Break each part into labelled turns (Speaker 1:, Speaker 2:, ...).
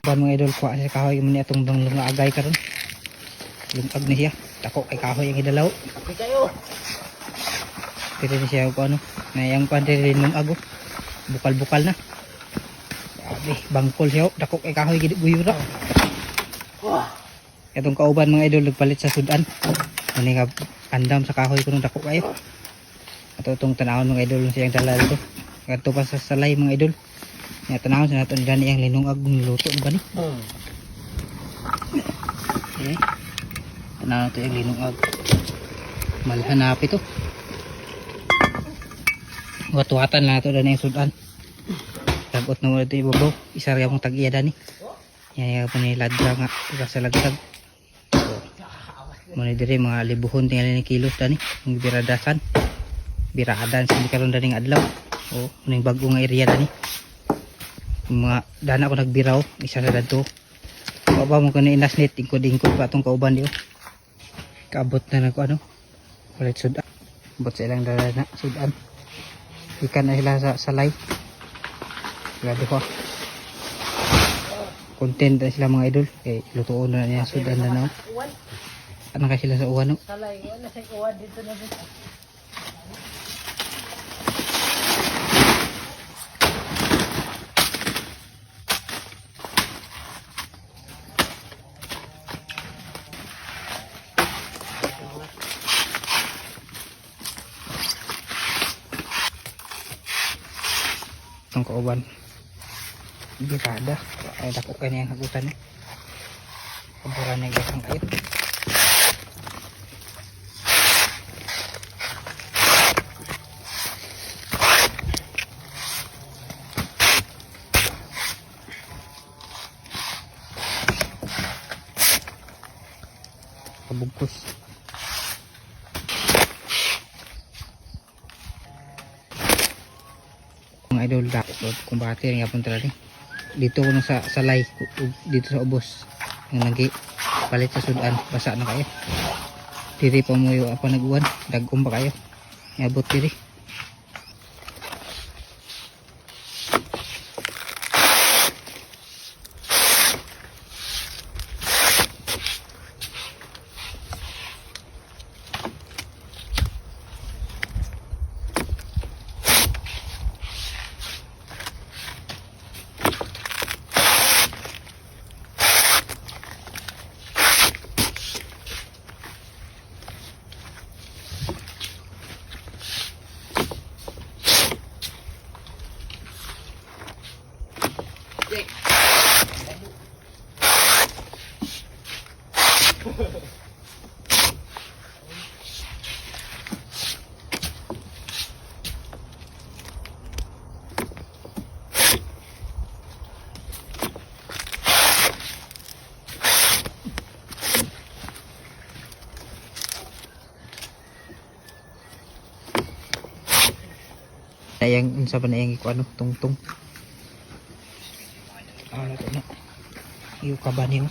Speaker 1: kuan mga idol, kuha sa kahoy man atong bang lungaagay karon. Lungag na siya. Dako kay kahoy ang idalaw.
Speaker 2: Kapi kayo.
Speaker 1: Pero siya ko ano, nayang pan rin lungag oh. Bukal-bukal na. Grabe, bangkol siya. Dako kay kahoy gid guyura.
Speaker 2: Wah.
Speaker 1: Itong kauban mga idol nagpalit sa sudan. Ani nga andam sa kahoy kuno dako kayo. Ato itong tanahon mga idol siyang dala dito. Kadto pa sa salay mga idol. Nya tanahon sa naton gani ang linungag niluto ba ni? Okay. Tanahon to yung linungag. Malhanap ito. Watuhatan na ito dani ang sudan. Tagot na mo ito ibabaw. Isa rin akong tag-iya dani. Yan yung paniladra nga. Ika sa lagtag. Muna diri mga libuhon tinggal ni kilos dani. Ang biradasan. Biradan sindi karon daning adlaw. O ning bag-o nga area dani. Mga dana ko nagbiraw, isa sa dadto. Baba mo kani inasnit ingkod-ingkod pa atong kauban di. Kaabot na nako ano. Ulit sudan. Abot sa ilang dana sudan. Ikan na sila sa salay. Grabe ko. Content na sila mga idol. Kay lutuon na niya sudan na na. Ano kasi sila sa uwan no?
Speaker 2: Salay, wala sa uwan dito na dito.
Speaker 1: Itong kauban. Birada. Ay dako ka niya ang hagutan. Kaburan niya gasang kayo. Kabugkos. Mga idol dapat kumbate nga punta rin dito ko sa salay dito sa ubos yung nagi palit sa sudan basa na kayo diri pa mo yung apa naguwan dagom pa kayo iabot diri. Ayang unsa pa na yang iko ano tungtung. Ah nato na. Iyo ka ba niyo?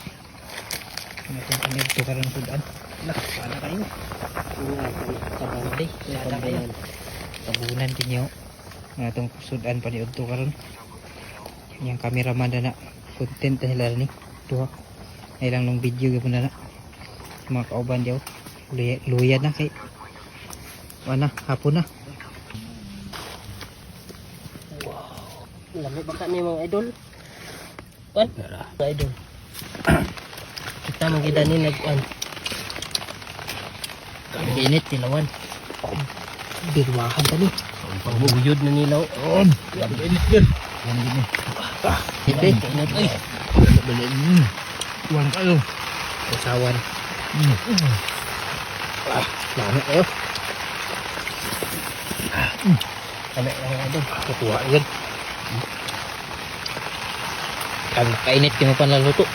Speaker 1: Ano tong kanil to karon sudan. Lah, sana kayo. Tabunan day. Tabunan din niyo. Ano tong sudan pa ni udto karon. Yang cameraman na content na sila ni. Tuwa. Ay lang nung video gyud na. Mga kauban diyo. Luya na kay. Wala hapon na.
Speaker 2: Lamig baka ni mga idol. Kan? Mga idol. Kita magida ni nag-an. Init tilawan.
Speaker 1: Birwahan tani.
Speaker 2: Pagbuyod na nilaw.
Speaker 1: Init yun. Yan din.
Speaker 2: Hindi, init ay.
Speaker 1: Tuwan kayo. Usawan. Lama kayo.
Speaker 2: Kami mga idol.
Speaker 1: Kukuha yan.
Speaker 2: Ang kainit yung panlaluto.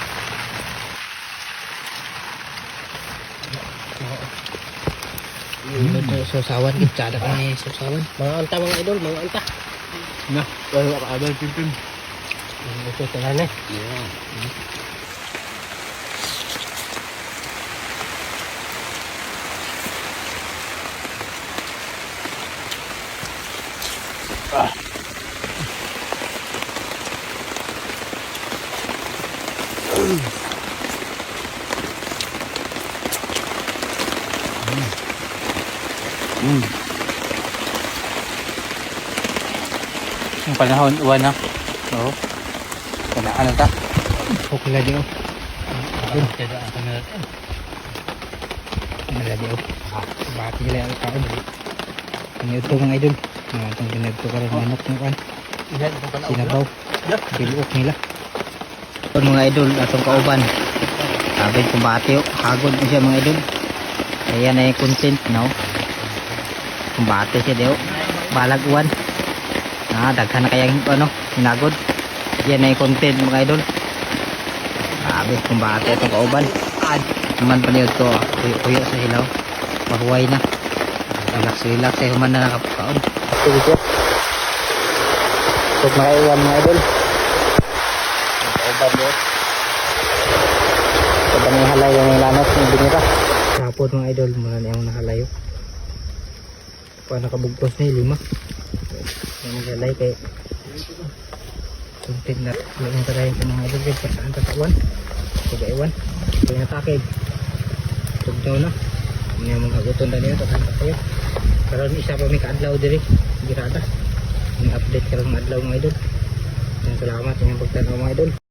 Speaker 1: Susawan, gitsada ka ni susawan.
Speaker 2: Mga anta mga idol, mga anta.
Speaker 1: Nah, kalau ada pimpin.
Speaker 2: Ito tanan eh.
Speaker 3: Yung panahon, uwan na. Oo. Kanaan na ta.
Speaker 1: Okay lang di oh. Ayun.
Speaker 3: Kada ako na natin.
Speaker 1: Wala di oh. Bati sila ang kaon. Ano ito mga idol? Itong pinagto ka rin manok ng kan.
Speaker 3: Ilan itong panahon?
Speaker 1: Sinabaw. Biluok nila. Ito mga idol, atong kauban. Sabi kong bati oh. Hagod mo siya mga idol. Kaya na yung content no. Kung bati siya di oh. Balag uwan. Daghan na kayang ano, hinagod. Yan na yung content mga idol. Sabi kung bati itong kauban. Naman paniod ko, kuyo sa hilaw. Mahuway na. Relax eh, human na nakapakaon. Sige siya. Huwag makaiwan mga idol. Kauban doon. Ito na yung halay yung lanot ng binira. Sapod mga idol, muna na yung nahalayo. Paano nakabugtos na yung 5. Yung halay kay content na yung tagayin sa mga idol kay pasaan tatawan. Pagaiwan. Ito yung atakid. Tugnaw na. Ano yung mga guton na niyo. Tataan pa kayo. Karoon isa pa may kaadlaw diri. Girada. Yung update karoon ng adlaw mga idol. Salamat yung pagtanaw mga idol.